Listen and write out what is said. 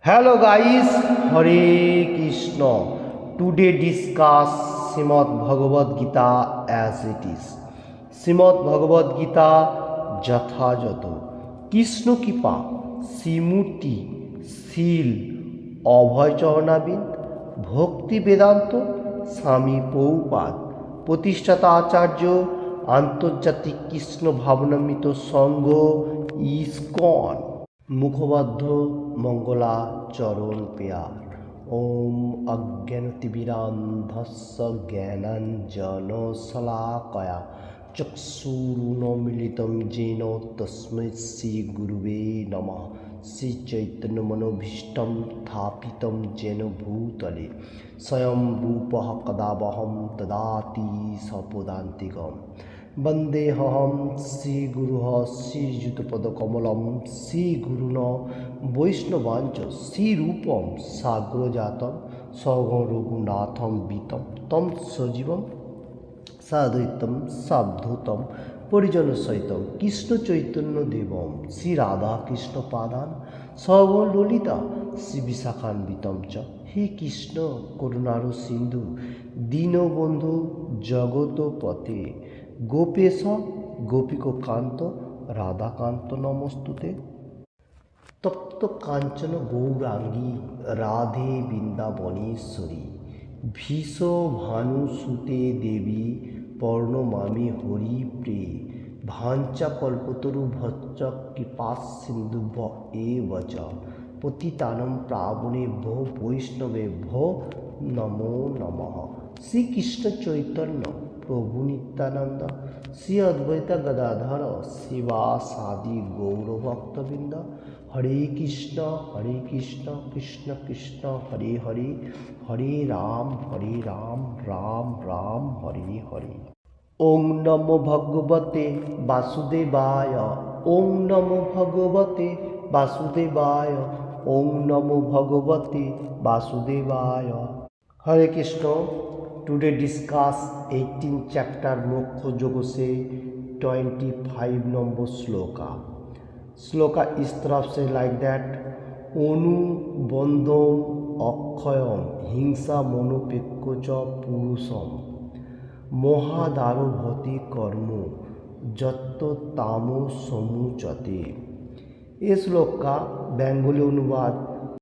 Hello guys, Hare Krishna. Today discuss Srimad Bhagavad Gita as it is. Srimad Bhagavad Gita যথাযথ কৃষ্ণ কৃপা শ্রীমূর্তি শীল অভয় চরণাবিদ ভক্তি বেদান্ত স্বামী পৌপাদ প্রতিষ্ঠাতা আচার্য আন্তর্জাতিক কৃষ্ণ ভাবনামৃত সংঘ ইসকন মুখবদ্ধ মঙ্গলাচরণ পেয়ার ওম অজ্ঞানতিবিরান্ধস্য জ্ঞানাঞ্জন শলাকয়া চক্ষুরুন্মীলিतं येन তস্मै শ্রীগুরুবে নমঃ শ্রীচৈতন্যমনোভীষ্টং স্থাপিतं येन ভূতলে স্বয়ং রূপः কদাবহং দদাতি স্বপদান্তিকम् वन्देऽहं श्रीगुरुः श्रीयुतपदकमलं श्रीगुरुन् वैष्णवाञ्च श्रीरूपं साग्रजातं सगरघुनाथं वितं तं सजीवं साद्वैतं सावधूतं परिजनसहितं कृष्णचैतन्यदेवं श्रीराधाकृष्णपादान् सगललिता श्रीविशाखान्वितं च हे कृष्ण करुणार सिन्धु दीनबन्धु जगतपते गोपेश गोपिकान्त राधाकान्त नमस्तुते तप्त कांचन गौरांगी राधे वृंदावनेश्वरी भीषो भानुसुते देवी पर्णमामि हरिप्रे भाञ्चाकल्पतरु भच्च कृपा सिन्धुभ्य एव च पतितानं पावनेभ्यो वैष्णवेभ्यो नमो नमः। श्री कृष्ण चैतन्य प्रभु नित्यानंद श्री अद्वैत गदाधर शिवासादि गौरभक्तवृंद हरे कृष्ण कृष्ण कृष्ण हरे हरे हरे राम राम राम हरे हरे। ओम नमो भगवते वासुदेवाय ओम नमो भगवते वासुदेवाय ओम नमो भगवते वासुदेवाय। हरे कृष्ण। टुडे डिस्कस 18 चैप्टर मोक्ष योग से 25 नंबर श्लोका इस तरफ से लाइक दैट अनुबंधम अक्षयम हिंसा मनोपेक्ष च पुरुषम महादारो भवति कर्म जत्तो तामो समुचते। ये श्लोक का बेंगली अनुवाद